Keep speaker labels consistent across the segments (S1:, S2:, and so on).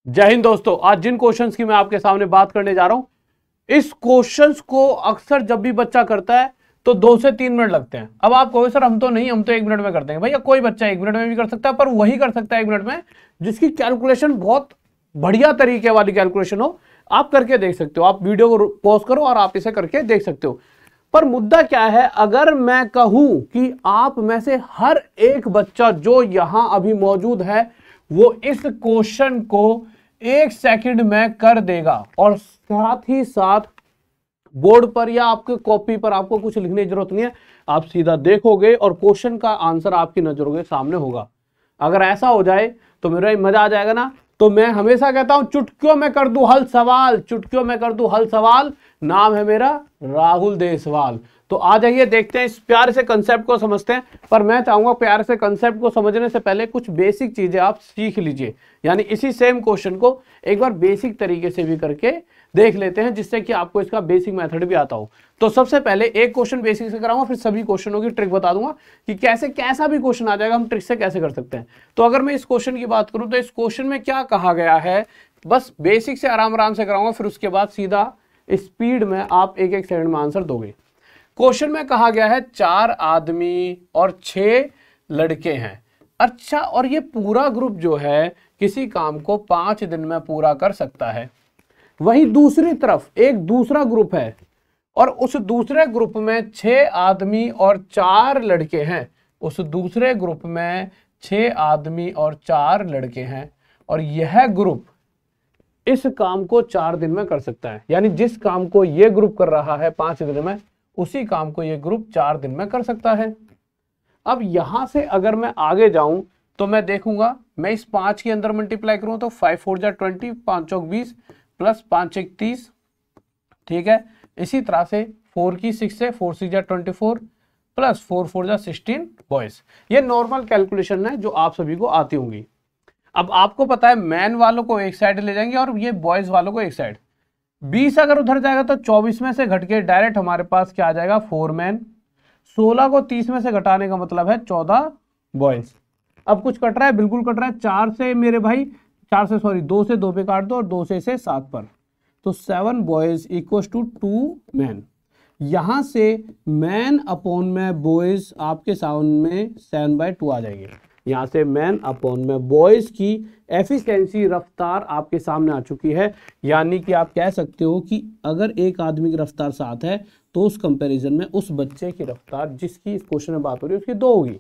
S1: जय हिंद दोस्तों। आज जिन क्वेश्चंस की मैं आपके सामने बात करने जा रहा हूं, इस क्वेश्चंस को अक्सर जब भी बच्चा करता है तो 2 से 3 मिनट लगते हैं। अब आप कहोगे सर हम तो 1 मिनट में कर देंगे। भैया कोई बच्चा 1 मिनट में भी कर सकता है, पर वही कर सकता है 1 मिनट में जिसकी कैलकुलेशन बहुत बढ़िया तरीके वाली कैलकुलेशन हो। आप करके देख सकते हो, आप वीडियो को पॉज करो और आप इसे करके देख सकते हो। पर मुद्दा क्या है, अगर मैं कहूं कि आप में से हर एक बच्चा जो यहां अभी मौजूद है वो इस क्वेश्चन को 1 सेकंड में कर देगा और साथ ही साथ बोर्ड पर या आपके कॉपी पर आपको कुछ लिखने की जरूरत नहीं है, आप सीधा देखोगे और क्वेश्चन का आंसर आपकी नजरों के सामने होगा। अगर ऐसा हो जाए तो मेरा मजा आ जाएगा ना। तो मैं हमेशा कहता हूं चुटकियों में कर दूं हल सवाल, चुटकियों में कर दूं हल सवाल। नाम है मेरा राहुल देसवाल। तो आ जाइए देखते हैं, इस प्यारे से कंसेप्ट को समझते हैं। पर मैं चाहूंगा प्यारे से कंसेप्ट को समझने से पहले कुछ बेसिक चीजें आप सीख लीजिए, यानी इसी सेम क्वेश्चन को एक बार बेसिक तरीके से भी करके देख लेते हैं, जिससे कि आपको इसका बेसिक मेथड भी आता हो। तो सबसे पहले एक क्वेश्चन बेसिक से कराऊंगा, फिर सभी क्वेश्चनों की ट्रिक बता दूंगा कि कैसे कैसा भी क्वेश्चन आ जाएगा हम ट्रिक से कैसे कर सकते हैं। तो अगर मैं इस क्वेश्चन की बात करूं तो इस क्वेश्चन में क्या कहा गया है, बस बेसिक से आराम आराम से कराऊंगा, फिर उसके बाद सीधा स्पीड में आप 1-1 सेकंड में आंसर दोगे। क्वेश्चन में कहा गया है 4 आदमी और 6 लड़के हैं। अच्छा, और ये पूरा ग्रुप जो है किसी काम को 5 दिन में पूरा कर सकता है। वहीं दूसरी तरफ एक दूसरा ग्रुप है और उस दूसरे ग्रुप में 6 आदमी और 4 लड़के हैं। उस दूसरे ग्रुप में 6 आदमी और 4 लड़के हैं और यह ग्रुप इस काम को 4 दिन में कर सकता है। यानी जिस काम को यह ग्रुप कर रहा है 5 दिन में, उसी काम को यह ग्रुप 4 दिन में कर सकता है। अब यहां से अगर मैं आगे जाऊं तो मैं देखूंगा, मैं इस 5 के अंदर मल्टीप्लाई करूं तो 5 4 जा 20, 5 चौक 20 प्लस 5 1 30, ठीक है। इसी तरह से 4 की 6 से 4 6 जा 24 प्लस 4 4 जा 16 बॉयज। ये नॉर्मल कैलकुलेशन है जो आप सभी को आती होंगी। अब आपको पता है मैन वालों को एक साइड ले जाएंगे और ये बॉयज वालों को एक साइड। 20 अगर उधर जाएगा तो 24 में से घट के डायरेक्ट हमारे पास क्या आ जाएगा 4 मैन। 16 को 30 में से घटाने का मतलब है 14 बॉयज। अब कुछ कट रहा है, बिल्कुल कट रहा है। 4 से मेरे भाई 4 से सॉरी 2 से 2 पे काट दो और 2 से 7 पर, तो 7 बॉयज इक्वल टू 2 मैन। यहां से मैन अपॉन में बॉयज आपके सामने 7/2 आ जाएंगे। यहां से मैन अपॉन में बॉयज की एफिशिएंसी रफ्तार आपके सामने आ चुकी है। यानी कि आप कह सकते हो कि अगर एक आदमी की रफ्तार 7 है तो उस कंपैरिजन में उस बच्चे की रफ्तार जिसकी इस क्वेश्चन में बात हो रही है उसकी 2 होगी।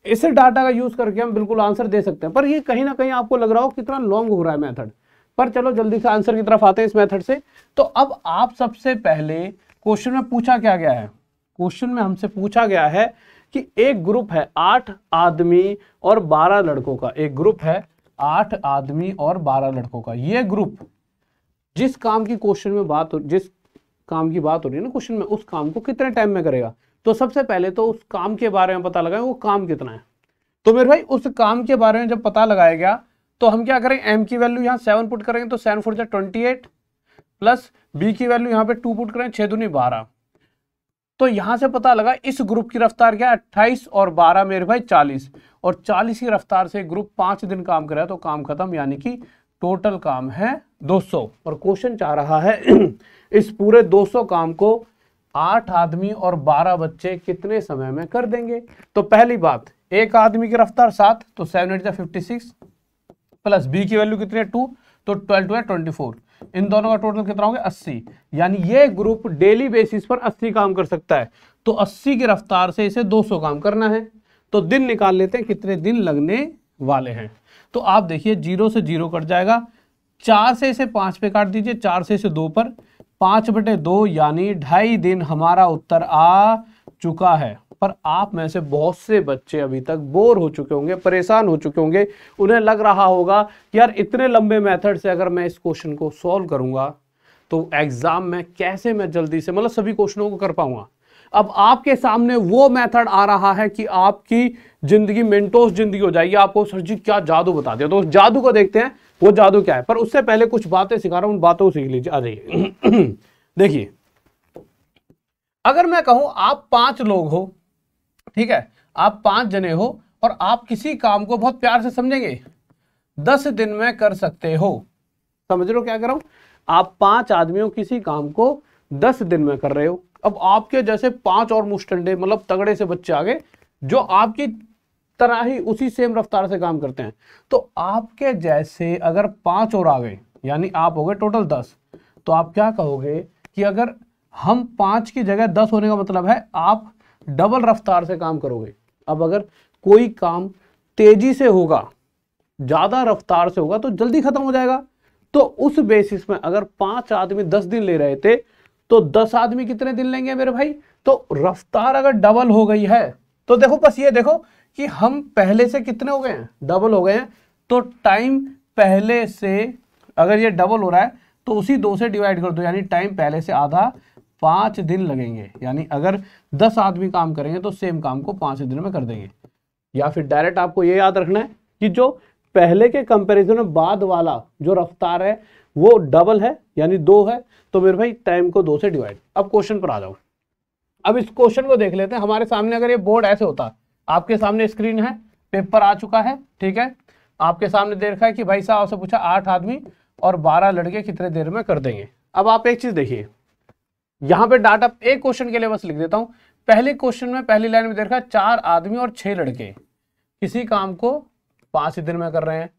S1: इस डाटा का यूज करके हम बिल्कुल आंसर दे सकते हैं। पर ये कहीं ना कहीं आपको लग रहा हो कितना लॉन्ग हो रहा है मेथड, पर चलो जल्दी से आंसर की तरफ आते हैं इस मेथड से। तो अब आप सबसे पहले क्वेश्चन में पूछा क्या गया है, क्वेश्चन में हमसे पूछा गया है कि एक ग्रुप है 8 आदमी और 12 लड़कों का। एक ग्रुप है 8 आदमी और 12 लड़कों का। ये ग्रुप जिस काम की क्वेश्चन में जिस काम की बात हो रही है ना क्वेश्चन में, उस काम को कितने टाइम में करेगा। तो सबसे पहले तो उस काम के बारे में पता लगाएं, वो काम कितना है। तो मेरे भाई उस काम के बारे में जब पता लगाया गया तो हम क्या करें, m की वैल्यू यहाँ 7 पुट करेंगे तो 7 4 जा 28 प्लस b की वैल्यू यहाँ पे 2 पुट करें 6 दूनी 12। तो यहां से पता लगा इस ग्रुप की रफ्तार क्या है 28 और 12 मेरे भाई 40, और 40 की रफ्तार से ग्रुप 5 दिन काम कर रहा है तो काम खत्म। यानी कि टोटल काम है 200। और क्वेश्चन चाह रहा है इस पूरे 200 काम को 8 आदमी और 12 बच्चे कितने समय में कर देंगे। तो पहली बात, एक आदमी की रफ्तार 7 तो 7 8 जा 56 प्लस बी की वैल्यू कितनी है 2 तो 12 2 है 24। इन दोनों का टोटल कितना हो गया 80। यानी ये ग्रुप डेली बेसिस पर 80 काम कर सकता है। तो 80 की रफ्तार से इसे 200 काम करना है। तो दिन निकाल लेते हैं कितने दिन लगने वाले हैं। तो आप देखिए 0 से 0 कट जाएगा, 4 से इसे 5 पे काट दीजिए, 4 से इसे 2 पर, 5/2 यानी 2.5 दिन हमारा उत्तर आ चुका है। पर आप में से बहुत से बच्चे अभी तक बोर हो चुके होंगे, परेशान हो चुके होंगे। उन्हें लग रहा होगा कि यार इतने लंबे मेथड से अगर मैं इस क्वेश्चन को सॉल्व करूंगा तो एग्जाम में कैसे मैं जल्दी से मतलब सभी क्वेश्चनों को कर पाऊंगा। अब आपके सामने वो मेथड आ रहा है कि आपकी जिंदगी मेंटोस जिंदगी हो जाएगी। आपको सर जी क्या जादू बता दिया, तो उस जादू को देखते हैं वो जादू क्या है। पर उससे पहले कुछ बातें सिखा रहा हूं, उन बातों को सीख लीजिए। आ जाइए देखिए, अगर मैं कहूं आप 5 लोग हो, ठीक है, आप 5 जने हो और आप किसी काम को बहुत प्यार से समझेंगे 10 दिन में कर सकते हो। समझ रहे हो क्या कर रहा हूं? आप 5 आदमियों किसी काम को 10 दिन में कर रहे हो। अब आपके जैसे 5 और मुस्टंडे मतलब तगड़े से बच्चे आ गए जो आपकी तरह ही उसी सेम रफ्तार से काम करते हैं। तो आपके जैसे अगर 5 और आ गए यानी आप हो गए टोटल 10। तो आप क्या कहोगे कि अगर हम 5 की जगह 10 होने का मतलब है आप डबल रफ्तार से काम करोगे। अब अगर कोई काम तेजी से होगा, ज्यादा रफ्तार से होगा तो जल्दी खत्म हो जाएगा। तो उस बेसिस में अगर 5 आदमी 10 दिन ले रहे थे तो 10 आदमी कितने दिन लेंगे मेरे भाई? तो रफ्तार अगर डबल हो गई है तो देखो बस ये देखो कि हम पहले से कितने हो गए हैं, डबल हो गए हैं। तो टाइम पहले से अगर ये डबल हो रहा है तो उसी 2 से डिवाइड कर दो, यानी टाइम पहले से आधा, 5 दिन लगेंगे। यानी अगर 10 आदमी काम करेंगे तो सेम काम को 5 दिन में कर देंगे। या फिर डायरेक्ट आपको ये याद रखना है कि जो पहले के कंपैरिजन में बाद वाला जो रफ्तार है वो डबल है यानी 2 है। तो मेरे भाई टाइम को 2 से डिवाइड। अब क्वेश्चन पर आ जाओ। अब इस क्वेश्चन को देख लेते हैं। हमारे सामने अगर ये बोर्ड ऐसे होता, आपके सामने स्क्रीन है, पेपर आ चुका है, ठीक है, आपके सामने दे रखा है कि भाई साहब से पूछा 8 आदमी और 12 लड़के कितने देर में कर देंगे। अब आप एक चीज देखिए, यहां पे डाटा एक क्वेश्चन के लिए बस लिख देता हूं। पहले क्वेश्चन में पहली लाइन में दे रखा है 4 आदमी और 6 लड़के किसी काम को 5 दिन में कर रहे हैं,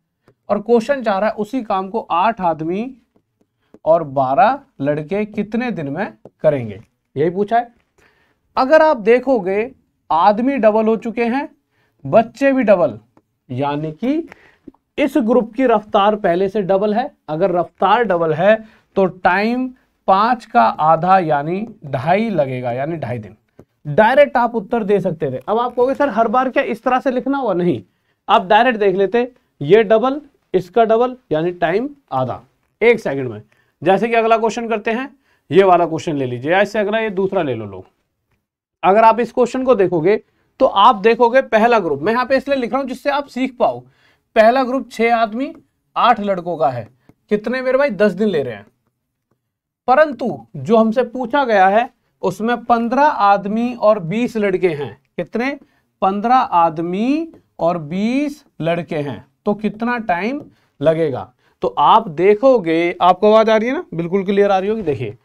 S1: और क्वेश्चन चाह रहा है उसी काम को 8 आदमी और 12 लड़के कितने दिन में करेंगे, यही पूछा है। अगर आप देखोगे आदमी डबल हो चुके हैं, बच्चे भी डबल, यानी कि इस ग्रुप की रफ्तार पहले से डबल है। अगर रफ्तार डबल है तो टाइम 5 का आधा यानी 2.5 लगेगा, यानी 2.5 दिन। डायरेक्ट आप उत्तर दे सकते थे। अब आप कहोगे सर हर बार क्या इस तरह से लिखना हुआ? नहीं, आप डायरेक्ट देख लेते, ये डबल इसका डबल यानी टाइम आधा 1 सेकंड में। जैसे कि अगला क्वेश्चन करते हैं, ये वाला क्वेश्चन ले लीजिए, इससे अगला ये दूसरा ले लो लोग। अगर आप इस क्वेश्चन को देखोगे तो आप देखोगे पहला ग्रुप, मैं यहां पे इसलिए लिख रहा हूं जिससे आप सीख पाओ। पहला ग्रुप 6 आदमी 8 लड़कों का है, कितने मेरे भाई? 10 दिन ले रहे हैं। परंतु जो हमसे पूछा गया है उसमें 15 आदमी और 20 लड़के हैं। कितने? 15 आदमी और 20 लड़के हैं। तो कितना टाइम लगेगा? तो आप देखोगे, आपको आवाज आ रही है ना, बिल्कुल क्लियर आ रही होगी। देखिए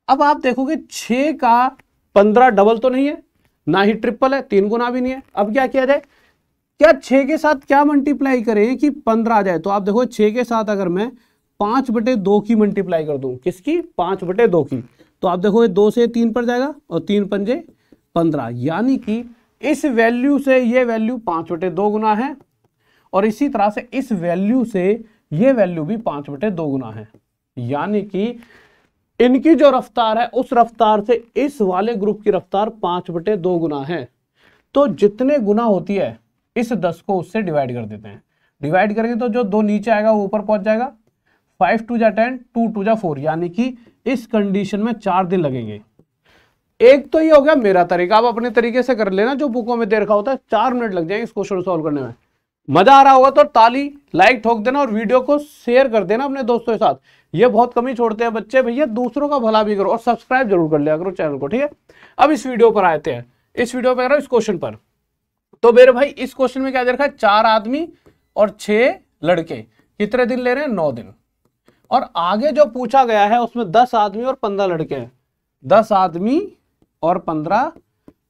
S1: अब आप देखोगे 6 का 15 डबल तो नहीं है, ना ही ट्रिपल है, 3 गुना भी नहीं है। अब क्या किया जाए? क्या 6 के साथ क्या मल्टीप्लाई करें कि 15 आ जाए? तो आप देखो 6 के साथ अगर मैं 5/2 की मल्टीप्लाई कर दूं, किसकी? 5/2 की, तो आप देखो 2 से 3 पर जाएगा और 3 पंजे 15, यानी कि इस वैल्यू से ये वैल्यू 5/2 गुना है, और इसी तरह से इस वैल्यू से ये वैल्यू भी 5/2 गुना है। यानी कि इनकी जो रफ्तार है उस रफ्तार से इस वाले ग्रुप की रफ्तार 5/2 गुना है। तो जितने गुना होती है इस 10 को उससे डिवाइड कर देते हैं। डिवाइड करेंगे तो जो 2 नीचे आएगा वो ऊपर पहुंच जाएगा। 5 2 जा 10, 2 2 जा 4, यानी कि इस कंडीशन में 4 दिन लगेंगे। एक तो ये हो गया मेरा तरीका, आप अपने तरीके से कर लेना जो बुकों में दे रखा होता है। 4 मिनट लग जाएंगे इस क्वेश्चन सॉल्व करने में। मजा आ रहा होगा तो ताली लाइक ठोक देना और वीडियो को शेयर कर देना अपने दोस्तों के साथ। ये बहुत कमी छोड़ते हैं बच्चे, भैया दूसरों का भला भी करो, और सब्सक्राइब जरूर कर लिया करो चैनल को, ठीक है। अब इस वीडियो पर आते हैं, इस वीडियो पर इस क्वेश्चन पर। तो मेरे भाई इस क्वेश्चन में क्या दे रखा है? 4 आदमी और 6 लड़के कितने दिन ले रहे हैं? 9 दिन। और आगे जो पूछा गया है उसमें 10 आदमी और 15 लड़के हैं। 10 आदमी और 15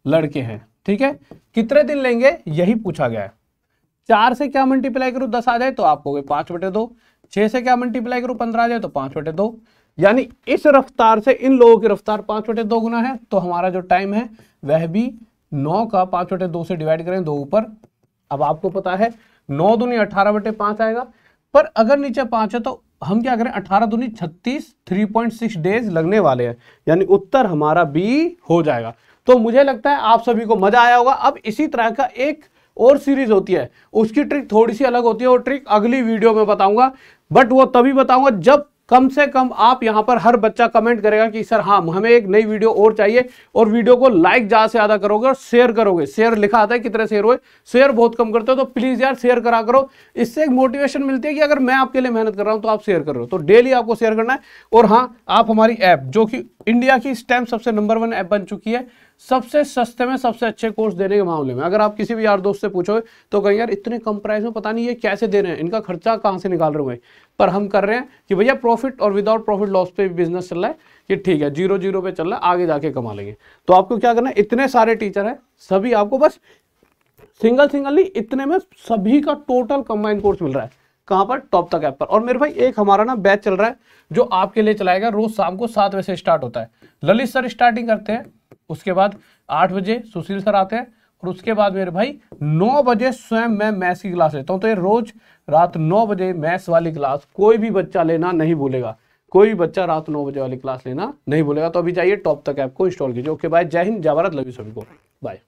S1: लड़के हैं, ठीक है। कितने दिन लेंगे यही पूछा गया है। 4 से क्या मल्टीप्लाई करूं 10 आ जाए तो आप हो गए 5/2। 6 से क्या मल्टीप्लाई करूं 15 आ जाए तो 5/2। यानी इस रफ्तार से इन लोगों की रफ्तार 5/2 गुना है। तो हमारा जो टाइम है वह भी 9 का 5/2 से डिवाइड करें, 2 ऊपर। अब आपको पता है 9 दूनी 18/5 आएगा, पर अगर नीचे 5 है तो हम क्या करें? 18 दूनी 36, 3.6 डेज लगने वाले हैं, यानी उत्तर हमारा बी हो जाएगा। तो मुझे लगता है आप सभी को मजा आया होगा। अब इसी तरह का एक और सीरीज होती है, उसकी ट्रिक थोड़ी सी अलग होती है, वो ट्रिक अगली वीडियो में बताऊंगा। बट वो तभी बताऊंगा जब कम से कम आप यहां पर हर बच्चा कमेंट करेगा कि सर हाँ हमें एक नई वीडियो और चाहिए, और वीडियो को लाइक ज्यादा से ज्यादा करोगे और शेयर करोगे। शेयर लिखा आता है कितने शेयर हुए, शेयर बहुत कम करते हो, तो प्लीज यार शेयर करा करो। इससे एक मोटिवेशन मिलती है कि अगर मैं आपके लिए मेहनत कर रहा हूं तो आप शेयर कर रहे हो। तो डेली आपको शेयर करना है। और हाँ, आप हमारी ऐप जो कि इंडिया की इस टाइम सबसे नंबर 1 ऐप बन चुकी है, सबसे सस्ते में सबसे अच्छे कोर्स देने के मामले में। अगर आप किसी भी यार दोस्त से पूछोगे तो कहेंगे यार इतने कम प्राइस में पता नहीं ये कैसे दे रहे हैं, इनका खर्चा कहाँ से निकाल रहे हैं। पर हम कर रहे हैं कि भैया प्रॉफिट और विदाउट प्रॉफिट लॉस पे बिजनेस चल रहा है, ये ठीक है, 0-0 पे चल रहा है, आगे जाके कमा लेंगे। तो आपको क्या करना है, इतने सारे टीचर है, सभी आपको बस सिंगल नहीं, इतने में सभी का टोटल कंबाइंड कोर्स मिल रहा है। कहां पर? टॉप तक ऐप पर। और मेरे भाई एक हमारा ना बैच चल रहा है जो आपके लिए चलाएगा, रोज शाम को 7 बजे से स्टार्ट होता है। ललित सर स्टार्टिंग करते हैं, उसके बाद 8 बजे सुशील सर आते हैं, और उसके बाद मेरे भाई 9 बजे स्वयं मैं मैथ्स की क्लास लेता हूं। तो ये रोज रात 9 बजे मैथ्स वाली क्लास कोई भी बच्चा लेना नहीं भूलेगा, कोई भी बच्चा रात 9 बजे वाली क्लास लेना नहीं भूलेगा। तो अभी जाइए टॉप तक ऐप को इंस्टॉल कीजिए। ओके बाय, जय हिंद, जय भारत, लव यू सभी को, बाय।